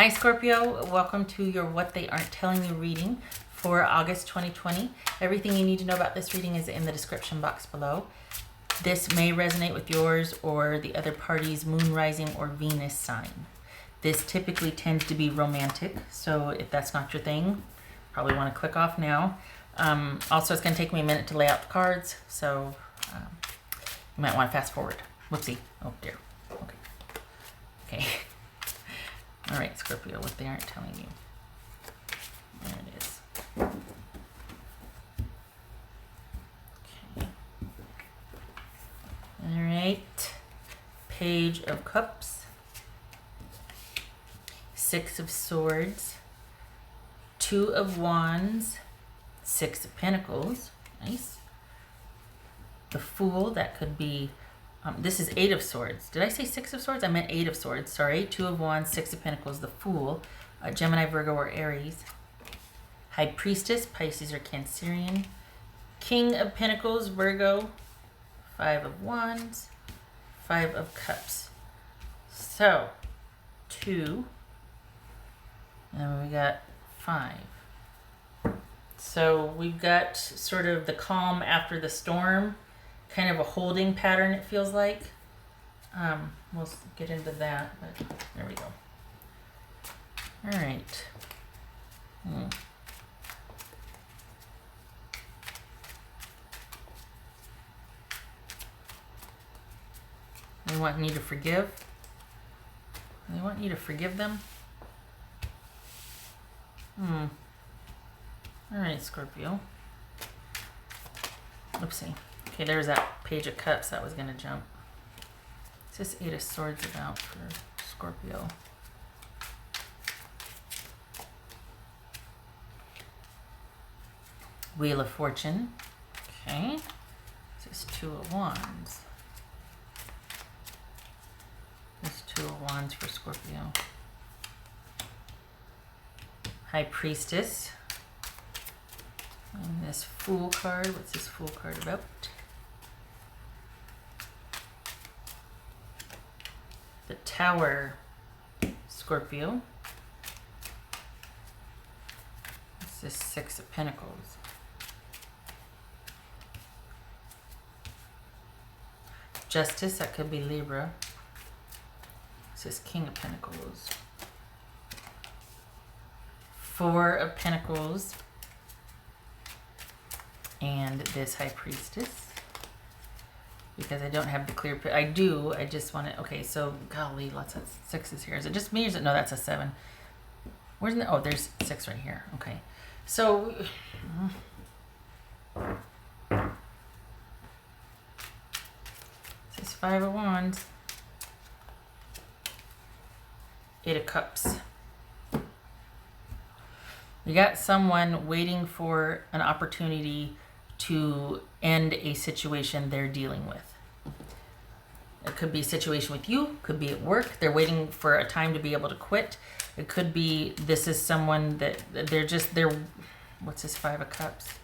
Hi Scorpio, welcome to your What They Aren't Telling You reading for August 2020. Everything you need to know about this reading is in the description box below. This may resonate with yours or the other party's moon, rising, or Venus sign. This typically tends to be romantic, so if that's not your thing, probably want to click off now. Also, it's going to take me a minute to lay out the cards, so you might want to fast forward. Whoopsie. Oh dear. Okay. All right, Scorpio, what they aren't telling you. There it is. Okay. All right. Page of Cups. Six of Swords. Two of Wands. Six of Pentacles. Nice. The Fool, that could be... this is Eight of Swords. Did I say Six of Swords? I meant Eight of Swords. Sorry. Two of Wands, Six of Pentacles, the Fool, Gemini, Virgo, or Aries. High Priestess, Pisces or Cancerian. King of Pentacles, Virgo. Five of Wands, Five of Cups. So, two. And we got five. So we've got sort of the calm after the storm. Kind of a holding pattern, it feels like. We'll get into that, but there we go. All right. They want you to forgive. They want you to forgive them. All right, Scorpio. Oopsie. Okay, there's that Page of Cups that was going to jump. What's this Eight of Swords about for Scorpio? Wheel of Fortune. Okay. This is Two of Wands. This Two of Wands for Scorpio. High Priestess. And this Fool card. What's this Fool card about? The Tower, Scorpio. This is Six of Pentacles. Justice, that could be Libra. This is King of Pentacles. Four of Pentacles. And this High Priestess. Because I don't have the clear... I do. I just want to... Okay, so... Golly, lots of sixes here. Is it just me or is it... No, that's a seven. Where's the... Oh, there's six right here. Okay. So... This is Five of Wands. Eight of Cups. You got someone waiting for an opportunity to end a situation they're dealing with. It could be a situation with you, could be at work. They're waiting for a time to be able to quit. It could be this is someone that they're what's this Five of Cups?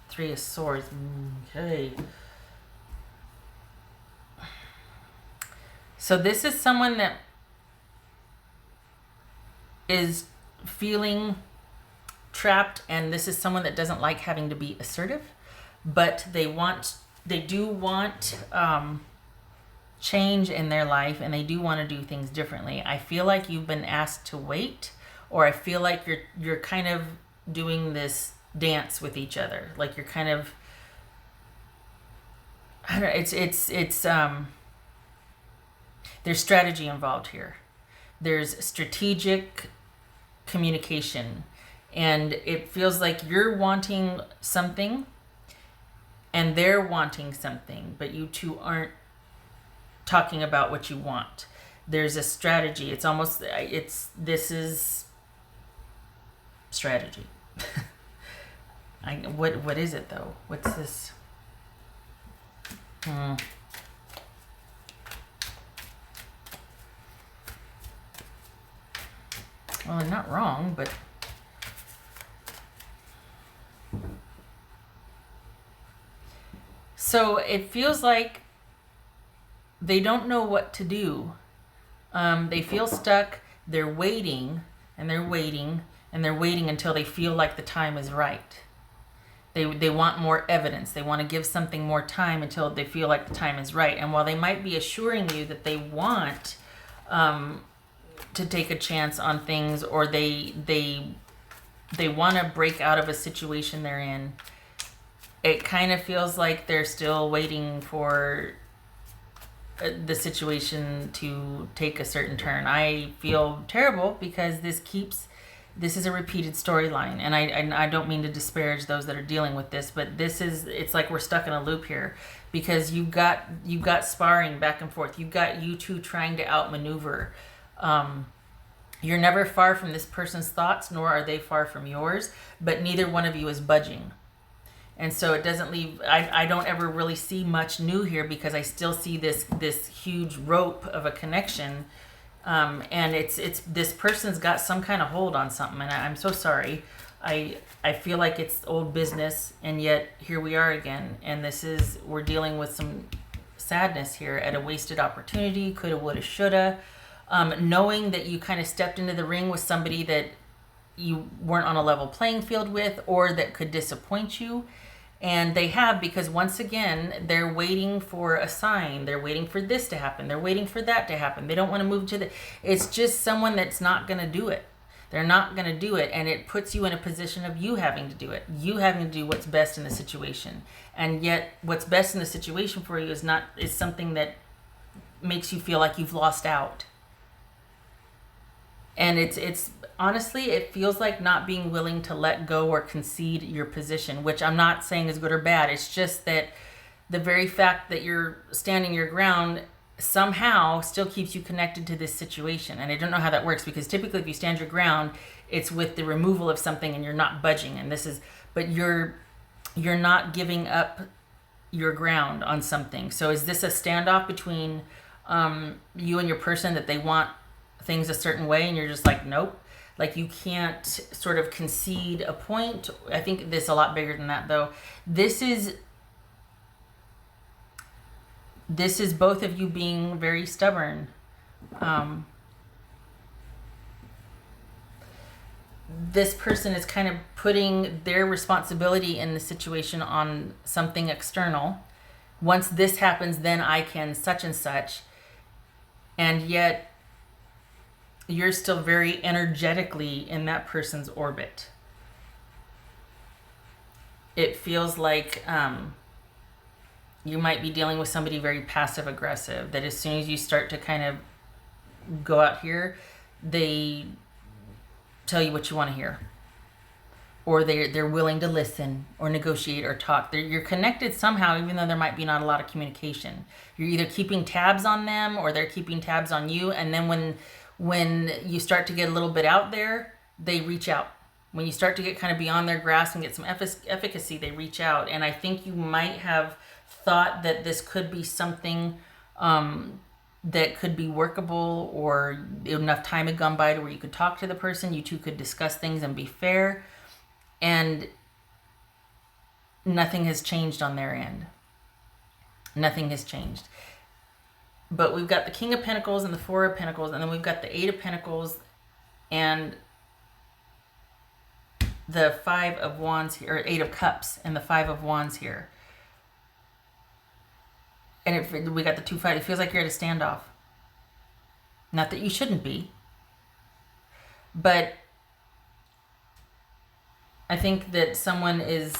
Three of Swords. Okay. So this is someone that is feeling trapped, and this is someone that doesn't like having to be assertive, but they do want change in their life, and they do want to do things differently. I feel like you've been asked to wait, or I feel like you're kind of doing this dance with each other, like you're kind of, I don't know, it's there's strategy involved here. There's strategic communication. And it feels like you're wanting something and they're wanting something, but you two aren't talking about what you want. There's a strategy. It's almost, this is strategy. What is it though? What's this? Well, I'm not wrong, but so it feels like they don't know what to do. They feel stuck. they're waiting and they're waiting and they're waiting until they feel like the time is right. They want more evidence. They want to give something more time until they feel like the time is right. And while they might be assuring you that they want to take a chance on things, or they want to break out of a situation they're in, it kind of feels like they're still waiting for the situation to take a certain turn. I feel terrible because this is a repeated storyline, and I don't mean to disparage those that are dealing with this, but it's like we're stuck in a loop here, because you've got sparring back and forth. You've got you two trying to outmaneuver. You're never far from this person's thoughts, nor are they far from yours, but neither one of you is budging. And so it doesn't leave, I don't ever really see much new here, because I still see this huge rope of a connection. And it's this person's got some kind of hold on something, and I'm so sorry. I feel like it's old business, and yet here we are again, and we're dealing with some sadness here at a wasted opportunity, coulda, woulda, shoulda. Knowing that you kind of stepped into the ring with somebody that you weren't on a level playing field with, or that could disappoint you. And they have, because once again, they're waiting for a sign. They're waiting for this to happen. They're waiting for that to happen. They don't want to move to it's just someone that's not going to do it. They're not going to do it. And it puts you in a position of you having to do it. You having to do what's best in the situation. And yet what's best in the situation for you is something that makes you feel like you've lost out. And it's honestly, it feels like not being willing to let go or concede your position, which I'm not saying is good or bad. It's just that the very fact that you're standing your ground somehow still keeps you connected to this situation. And I don't know how that works, because typically if you stand your ground, it's with the removal of something and you're not budging. But you're not giving up your ground on something. So is this a standoff between you and your person, that they want things a certain way and you're just like, nope? Like, you can't sort of concede a point. I think this is a lot bigger than that, though. This is both of you being very stubborn. This person is kind of putting their responsibility in the situation on something external. Once this happens, then I can such and such. And yet you're still very energetically in that person's orbit. It feels like you might be dealing with somebody very passive aggressive, that as soon as you start to kind of go out here, they tell you what you want to hear, or they're willing to listen or negotiate or talk. You're connected somehow, even though there might be not a lot of communication. You're either keeping tabs on them or they're keeping tabs on you. And then when you start to get a little bit out there, they reach out. When you start to get kind of beyond their grasp and get some efficacy, they reach out. And I think you might have thought that this could be something that could be workable, or enough time had gone by to where you could talk to the person, you two could discuss things and be fair. And nothing has changed on their end. Nothing has changed. But we've got the King of Pentacles and the Four of Pentacles, and then we've got the Eight of Pentacles and the Five of Wands here, or Eight of Cups and the Five of Wands here. And we got the 2 5. It feels like you're at a standoff. Not that you shouldn't be, but I think that someone is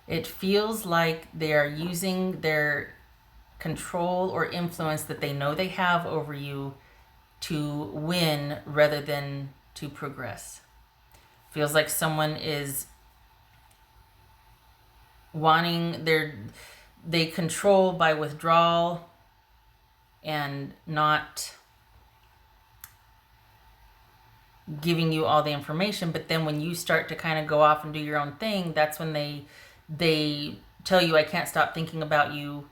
it feels like they are using their control or influence that they know they have over you to win rather than to progress. Feels like someone is wanting they control by withdrawal and not giving you all the information. But then when you start to kind of go off and do your own thing, that's when they tell you, I can't stop thinking about you.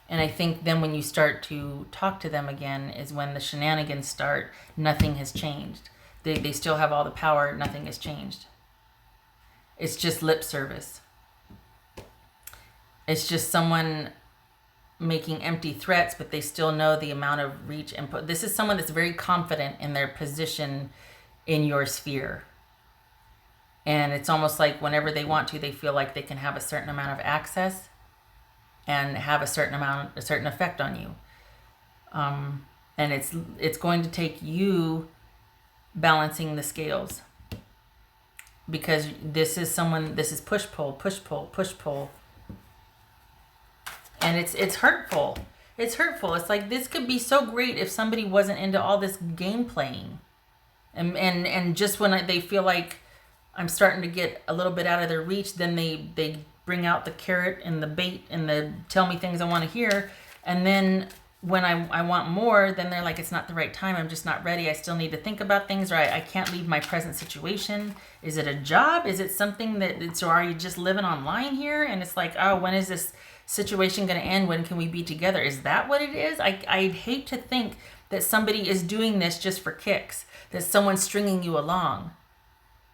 And I think then when you start to talk to them again is when the shenanigans start. Nothing has changed. They still have all the power. Nothing has changed. It's just lip service. It's just someone making empty threats, but they still know the amount of reach and put. This is someone that's very confident in their position in your sphere. And it's almost like whenever they want to, they feel like they can have a certain amount of access and have a certain effect on you. And it's going to take you balancing the scales, because this is push pull, push pull, push pull. And it's hurtful. It's hurtful. It's like, this could be so great if somebody wasn't into all this game playing. And just when they feel like I'm starting to get a little bit out of their reach, then they bring out the carrot and the bait and tell me things I want to hear. And then when I want more, then they're like, it's not the right time. I'm just not ready. I still need to think about things, or I can't leave my present situation. Is it a job? Is it something so are you just living online here? And it's like, oh, when is this situation going to end? When can we be together? Is that what it is? I'd hate to think that somebody is doing this just for kicks, that someone's stringing you along.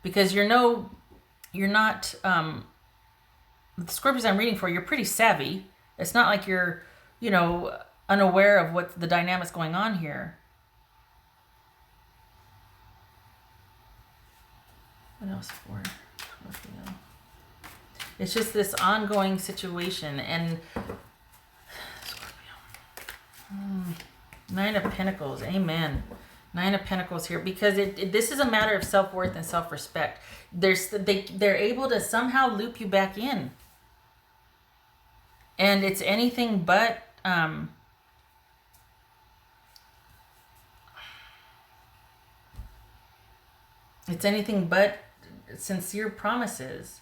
Because you're not, the Scorpios I'm reading for, you're pretty savvy. It's not like you're, unaware of what the dynamics going on here. What else for Scorpio? It's just this ongoing situation. And Scorpio. 9 of Pentacles. Amen. 9 of Pentacles here, because this is a matter of self-worth and self-respect. They're able to somehow loop you back in, and it's anything but sincere promises.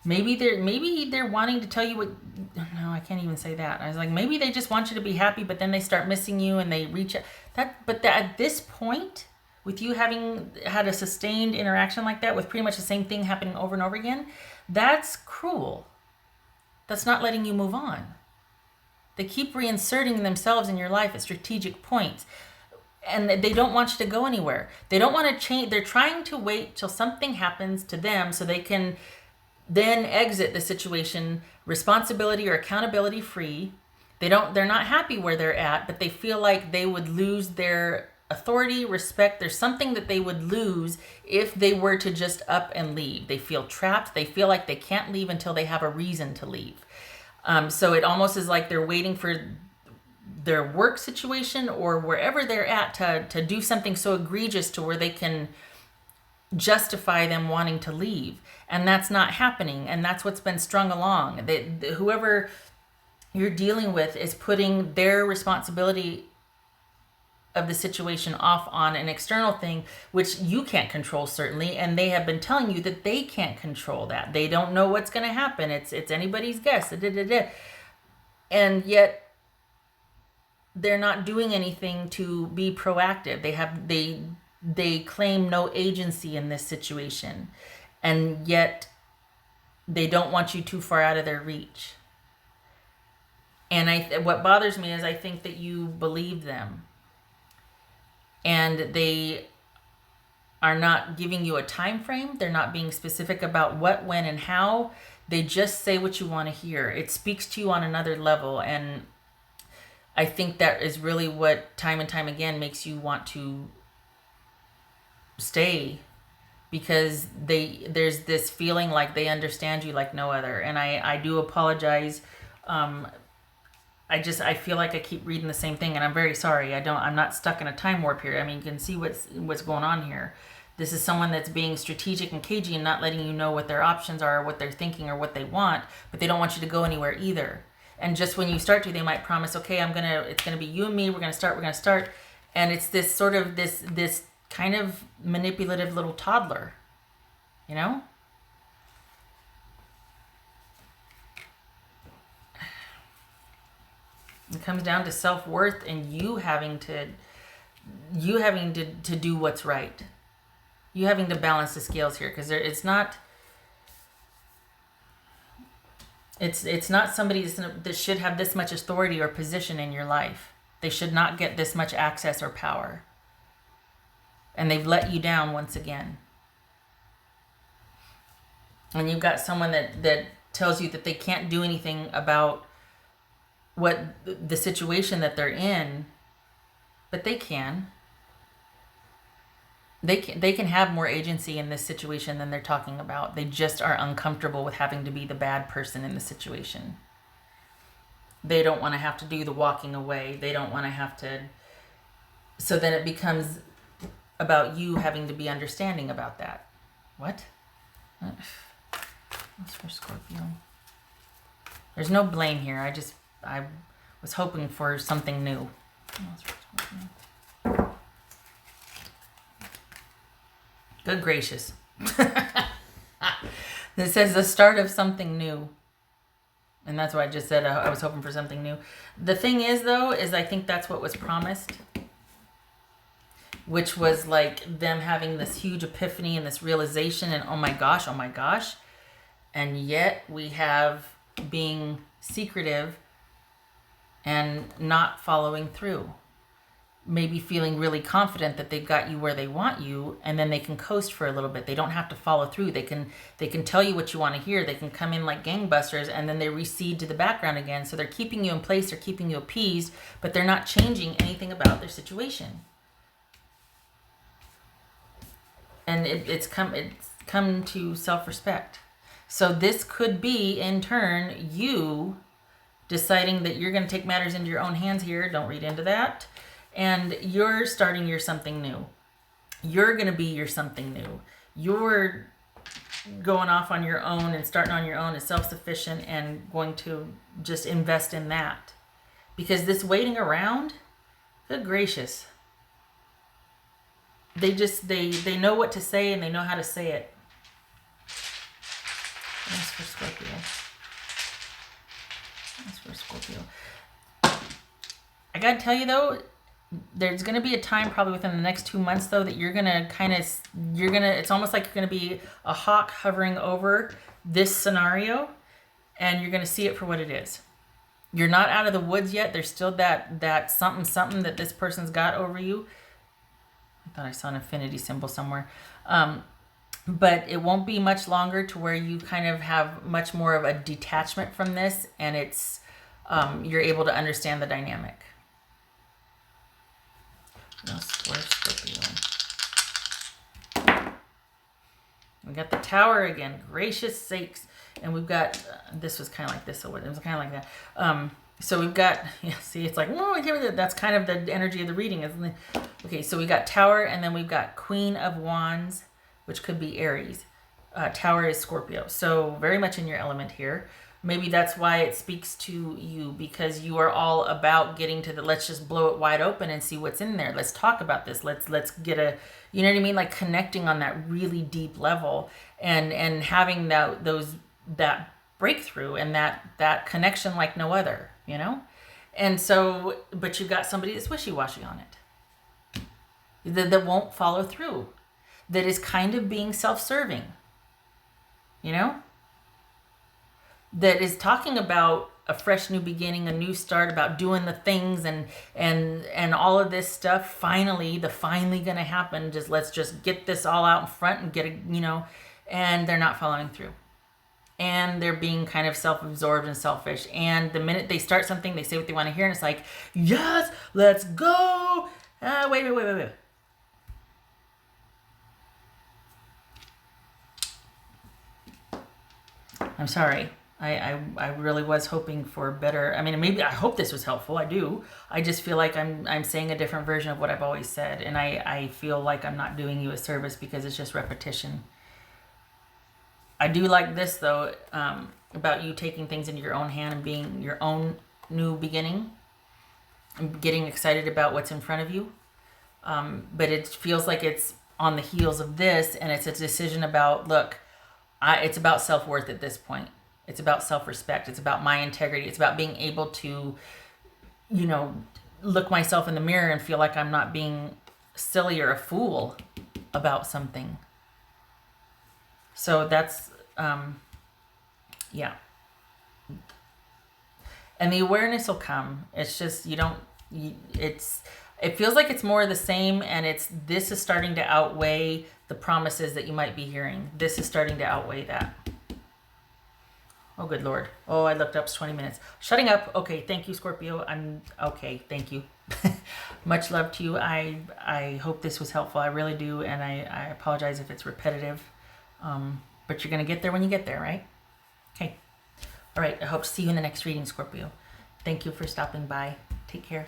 Maybe they're wanting to tell you what. No, I can't even say that. I was like, maybe they just want you to be happy, but then they start missing you and they reach out. At this point, with you having had a sustained interaction like that, with pretty much the same thing happening over and over again, that's cruel. That's not letting you move on. They keep reinserting themselves in your life at strategic points, and they don't want you to go anywhere. They don't want to change. They're trying to wait till something happens to them so they can then exit the situation responsibility or accountability free. They're not happy where they're at, but they feel like they would lose their authority, respect. There's something that they would lose if they were to just up and leave. They feel trapped. They feel like they can't leave until they have a reason to leave. So it almost is like they're waiting for their work situation or wherever they're at to do something so egregious to where they can justify them wanting to leave. And that's not happening. And that's what's been strung along. Whoever you're dealing with is putting their responsibility of the situation off on an external thing, which you can't control, certainly. And they have been telling you that they can't control that. They don't know what's going to happen. It's anybody's guess. And yet they're not doing anything to be proactive. They claim no agency in this situation, and yet they don't want you too far out of their reach. And what bothers me is I think that you believe them, and they are not giving you a time frame. They're not being specific about what, when, and how. They just say what you want to hear. It speaks to you on another level, and I think that is really what time and time again makes you want to stay, because there's this feeling like they understand you like no other. And I do apologize. I feel like I keep reading the same thing, and I'm very sorry. I'm not stuck in a time warp here. I mean, you can see what's going on here. This is someone that's being strategic and cagey and not letting you know what their options are, or what they're thinking, or what they want, but they don't want you to go anywhere either. And just when you start to, they might promise, okay, it's gonna be you and me, we're gonna start. And it's this sort of this kind of manipulative little toddler, you know? It comes down to self-worth and you having to do what's right. You having to balance the scales here, because it's not somebody that should have this much authority or position in your life. They should not get this much access or power. and they've let you down once again. And you've got someone that tells you that they can't do anything about what the situation that they're in, but they can. They can have more agency in this situation than they're talking about. They just are uncomfortable with having to be the bad person in the situation. They don't want to have to do the walking away. They don't want to have to. So then it becomes about you having to be understanding about that. What? That's for Scorpio. There's no blame here. I was hoping for something new. That's for Scorpio. Good gracious. This says the start of something new. And that's why I just said I was hoping for something new. The thing is, though, is I think that's what was promised. Which was like them having this huge epiphany and this realization and oh my gosh. And yet we have being secretive and not following through. Maybe feeling really confident that they've got you where they want you, and then they can coast for a little bit. They don't have to follow through. They can tell you what you want to hear. They can come in like gangbusters, and then they recede to the background again. So they're keeping you in place. They're keeping you appeased, but they're not changing anything about their situation. And it's come to self-respect. So this could be, in turn, you deciding that you're going to take matters into your own hands here. Don't read into that. And you're starting your something new. You're going to be your something new. You're going off on your own and starting on your own as self-sufficient and going to just invest in that. Because this waiting around, good gracious. They know what to say and they know how to say it. That's for Scorpio. That's for Scorpio. I gotta tell you though, there's going to be a time probably within the next 2 months though that you're going to it's almost like you're going to be a hawk hovering over this scenario and you're going to see it for what it is. You're not out of the woods yet. There's still that something that this person's got over you. I thought I saw an infinity symbol somewhere. But it won't be much longer to where you kind of have much more of a detachment from this and it's you're able to understand the dynamic. We got the Tower again. Gracious sakes. And we've got, this was kind of like this. So it was kind of like that. So we've got, see, it's like, that's kind of the energy of the reading, isn't it? Okay, so we got Tower, and then we've got Queen of Wands, which could be Aries. Tower is Scorpio. So very much in your element here. Maybe that's why it speaks to you, because you are all about getting to let's just blow it wide open and see what's in there. Let's talk about this. Let's get a, you know what I mean? Like connecting on that really deep level and having that breakthrough and that connection like no other, you know? And so, but you've got somebody that's wishy-washy on it. That won't follow through. That is kind of being self-serving, you know? That is talking about a fresh new beginning, a new start, about doing the things and all of this stuff. Finally going to happen. Let's just get this all out in front and get it, you know, and they're not following through. And they're being kind of self-absorbed and selfish. And the minute they start something, they say what they want to hear. And it's like, yes, let's go. Wait. I'm sorry. I really was hoping for better. I mean, maybe I hope this was helpful. I do. I just feel like I'm saying a different version of what I've always said. And I feel like I'm not doing you a service because it's just repetition. I do like this, though, about you taking things into your own hand and being your own new beginning. And getting excited about what's in front of you. But it feels like it's on the heels of this. And it's a decision about, look, it's about self-worth at this point. It's about self-respect. It's about my integrity. It's about being able to, you know, look myself in the mirror and feel like I'm not being silly or a fool about something. So that's, yeah. And the awareness will come. It's just, It feels like it's more of the same, and this is starting to outweigh the promises that you might be hearing. This is starting to outweigh that. Oh, good Lord. Oh, I looked up, it's 20 minutes. Shutting up. Okay, thank you, Scorpio. Okay, thank you. Much love to you. I hope this was helpful. I really do, and I apologize if it's repetitive. But you're going to get there when you get there, right? Okay. All right, I hope to see you in the next reading, Scorpio. Thank you for stopping by. Take care.